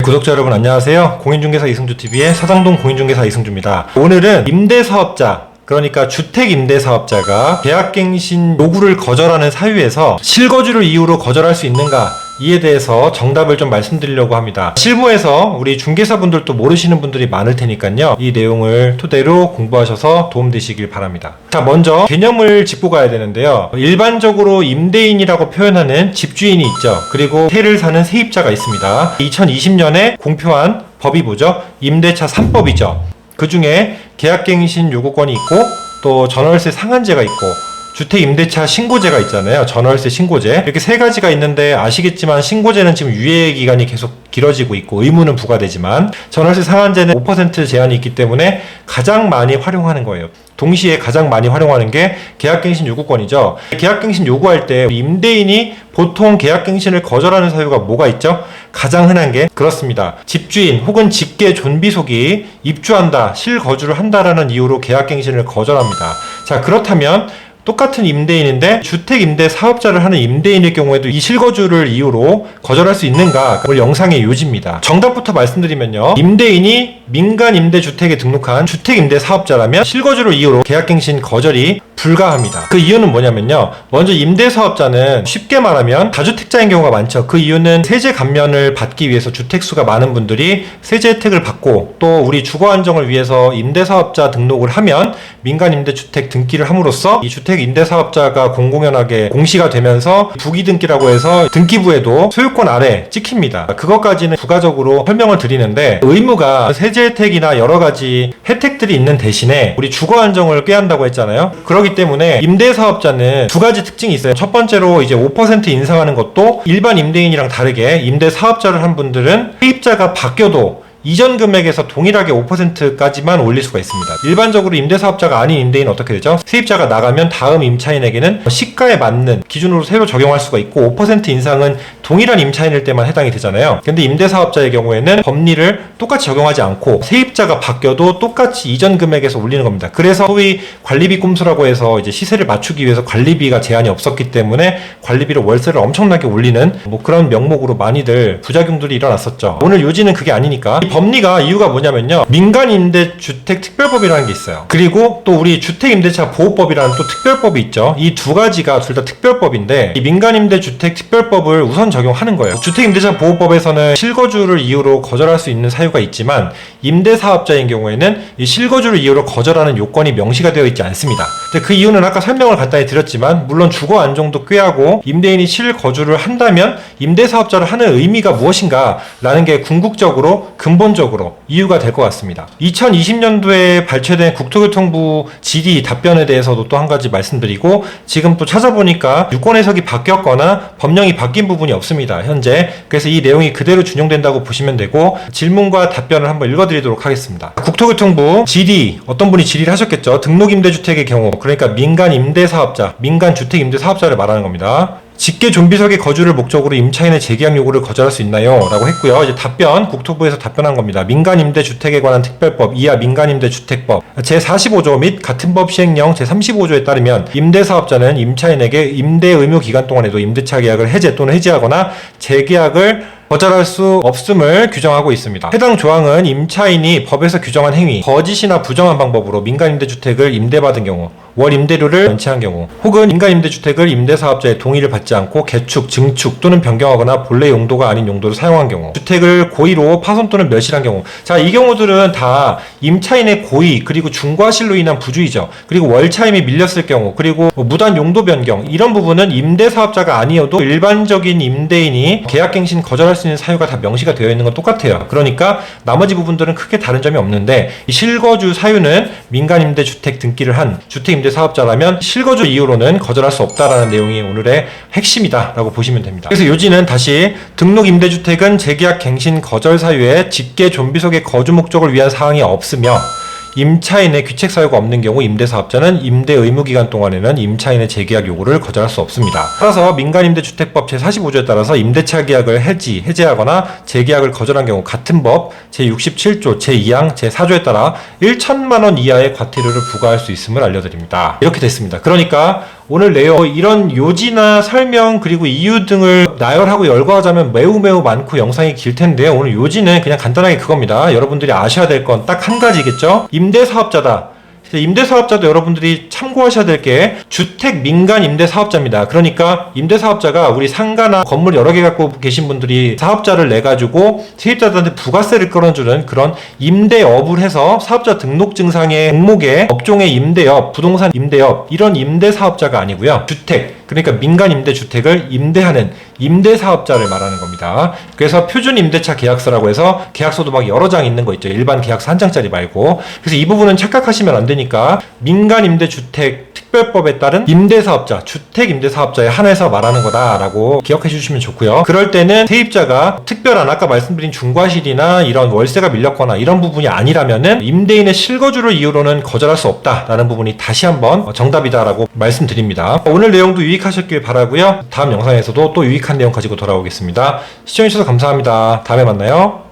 구독자 여러분 안녕하세요. 공인중개사 이승주TV의 사당동 공인중개사 이승주입니다. 오늘은 임대사업자, 그러니까 주택임대사업자가 계약갱신 요구를 거절하는 사유에서 실거주를 이유로 거절할 수 있는가, 이에 대해서 정답을 좀 말씀드리려고 합니다. 실무에서 우리 중개사분들도 모르시는 분들이 많을 테니까요, 이 내용을 토대로 공부하셔서 도움되시길 바랍니다. 자, 먼저 개념을 짚고 가야 되는데요. 일반적으로 임대인이라고 표현하는 집주인이 있죠. 그리고 세를 사는 세입자가 있습니다. 2020년에 공표한 법이 뭐죠? 임대차 3법이죠. 그 중에 계약갱신 요구권이 있고, 또 전월세 상한제가 있고, 주택임대차 신고제가 있잖아요. 전월세 신고제. 이렇게 세 가지가 있는데, 아시겠지만 신고제는 지금 유예 기간이 계속 길어지고 있고 의무는 부과되지만, 전월세 상한제는 5% 제한이 있기 때문에 가장 많이 활용하는 거예요. 동시에 가장 많이 활용하는 게 계약갱신 요구권이죠. 계약갱신 요구할 때 임대인이 보통 계약갱신을 거절하는 사유가 뭐가 있죠? 가장 흔한 게 그렇습니다. 집주인 혹은 직계 존비속이 입주한다, 실거주를 한다라는 이유로 계약갱신을 거절합니다. 자, 그렇다면 똑같은 임대인인데 주택임대사업자를 하는 임대인의 경우에도 이 실거주를 이유로 거절할 수 있는가? 오늘 영상의 요지입니다. 정답부터 말씀드리면요, 임대인이 민간임대주택에 등록한 주택임대사업자라면 실거주를 이유로 계약갱신 거절이 불가합니다. 그 이유는 뭐냐면요, 먼저 임대사업자는 쉽게 말하면 다주택자인 경우가 많죠. 그 이유는 세제 감면을 받기 위해서 주택수가 많은 분들이 세제 혜택을 받고, 또 우리 주거안정을 위해서 임대사업자 등록을 하면 민간임대주택 등기를 함으로써 이 주택임대사업자가 공공연하게 공시가 되면서 부기등기라고 해서 등기부에도 소유권 아래 찍힙니다. 그것까지는 부가적으로 설명을 드리는데, 의무가 세제 혜택이나 여러 가지 혜택들이 있는 대신에 우리 주거안정을 꾀한다고 했잖아요. 그렇기 때문에 임대사업자는 두 가지 특징이 있어요. 첫 번째로 이제 5% 인상하는 것도 일반 임대인이랑 다르게 임대사업자를 한 분들은 세입자가 바뀌어도 이전 금액에서 동일하게 5%까지만 올릴 수가 있습니다. 일반적으로 임대사업자가 아닌 임대인은 어떻게 되죠? 세입자가 나가면 다음 임차인에게는 시가에 맞는 기준으로 새로 적용할 수가 있고, 5% 인상은 동일한 임차인일 때만 해당이 되잖아요. 근데 임대사업자의 경우에는 법리를 똑같이 적용하지 않고 세입자가 바뀌어도 똑같이 이전 금액에서 올리는 겁니다. 그래서 소위 관리비 꼼수라고 해서 이제 시세를 맞추기 위해서 관리비가 제한이 없었기 때문에 관리비를 월세를 엄청나게 올리는 그런 명목으로 많이들 부작용들이 일어났었죠. 오늘 요지는 그게 아니니까. 법리가 이유가 뭐냐면요, 민간임대주택특별법이라는 게 있어요. 그리고 또 우리 주택임대차 보호법이라는 또 특별법이 있죠. 이 두 가지가 둘 다 특별법인데, 이 민간임대주택특별법을 우선 적용하는 거예요. 주택임대차 보호법에서는 실거주를 이유로 거절할 수 있는 사유가 있지만, 임대사업자인 경우에는 이 실거주를 이유로 거절하는 요건이 명시가 되어 있지 않습니다. 그 이유는 아까 설명을 간단히 드렸지만, 물론 주거안정도 꾀하고 임대인이 실거주를 한다면 임대사업자를 하는 의미가 무엇인가 라는 게 궁극적으로 근본적으로 이유가 될 것 같습니다. 2020년도에 발췌된 국토교통부 질의 답변에 대해서도 또 한 가지 말씀드리고, 지금 또 찾아보니까 유권 해석이 바뀌었거나 법령이 바뀐 부분이 없습니다, 현재. 그래서 이 내용이 그대로 준용된다고 보시면 되고, 질문과 답변을 한번 읽어드리도록 하겠습니다. 국토교통부 질의, 어떤 분이 질의를 하셨겠죠. 등록임대주택의 경우, 그러니까 민간임대사업자, 민간주택임대사업자를 말하는 겁니다. 직계 존비속의 거주를 목적으로 임차인의 재계약 요구를 거절할 수 있나요? 라고 했고요. 이제 답변, 국토부에서 답변한 겁니다. 민간임대주택에 관한 특별법, 이하 민간임대주택법 제45조 및 같은 법 시행령 제35조에 따르면 임대사업자는 임차인에게 임대 의무 기간 동안에도 임대차 계약을 해제 또는 해지하거나 재계약을 거절할 수 없음을 규정하고 있습니다. 해당 조항은 임차인이 법에서 규정한 행위, 거짓이나 부정한 방법으로 민간임대주택을 임대받은 경우, 월 임대료를 연체한 경우, 혹은 민간임대주택을 임대사업자의 동의를 받지 않고 개축, 증축 또는 변경하거나 본래 용도가 아닌 용도로 사용한 경우, 주택을 고의로 파손 또는 멸실한 경우. 자, 이 경우들은 다 임차인의 고의, 그리고 중과실로 인한 부주의죠. 그리고 월차임이 밀렸을 경우, 그리고 무단 용도 변경, 이런 부분은 임대사업자가 아니어도 일반적인 임대인이 계약갱신 거절할 수 있는 사유가 다 명시가 되어 있는 건 똑같아요. 그러니까 나머지 부분들은 크게 다른 점이 없는데, 이 실거주 사유는 민간임대주택 등기를 한 주택임대사업자라면 실거주 이유로는 거절할 수 없다라는 내용이 오늘의 핵심이다 라고 보시면 됩니다. 그래서 요지는 다시, 등록임대주택은 재계약 갱신 거절 사유에 직계 존비속의 거주 목적을 위한 사항이 없으며, 임차인의 귀책 사유가 없는 경우 임대사업자는 임대 의무 기간 동안에는 임차인의 재계약 요구를 거절할 수 없습니다. 따라서 민간임대주택법 제45조에 따라서 임대차 계약을 해제하거나 재계약을 거절한 경우 같은 법 제67조 제2항 제4조에 따라 1,000만 원 이하의 과태료를 부과할 수 있음을 알려드립니다. 이렇게 됐습니다. 그러니까 오늘 내용 이런 요지나 설명 그리고 이유 등을 나열하고 열거하자면 매우 많고 영상이 길 텐데요. 오늘 요지는 그냥 간단하게 그겁니다. 여러분들이 아셔야 될 건 딱 한 가지겠죠? 임대사업자다. 임대사업자도 여러분들이 참고하셔야 될 게 주택 민간 임대사업자입니다. 그러니까 임대사업자가 우리 상가나 건물 여러 개 갖고 계신 분들이 사업자를 내가지고 세입자들한테 부가세를 끌어주는 그런 임대업을 해서 사업자 등록증상의 목록에 업종의 임대업, 부동산 임대업 이런 임대사업자가 아니고요. 주택, 그러니까 민간 임대주택을 임대하는 임대사업자를 말하는 겁니다. 그래서 표준 임대차 계약서라고 해서 계약서도 막 여러 장 있는 거 있죠. 일반 계약서 한 장짜리 말고. 그래서 이 부분은 착각하시면 안 되니까 민간 임대주택 특별법에 따른 임대사업자, 주택 임대사업자에 한해서 말하는 거다라고 기억해 주시면 좋고요. 그럴 때는 세입자가 특별한 아까 말씀드린 중과실이나 이런 월세가 밀렸거나 이런 부분이 아니라면은 임대인의 실거주를 이유로는 거절할 수 없다라는 부분이 다시 한번 정답이다라고 말씀드립니다. 오늘 내용도 유익하셨길 바라고요. 다음 영상에서도 또 유익한 내용 가지고 돌아오겠습니다. 시청해주셔서 감사합니다. 다음에 만나요.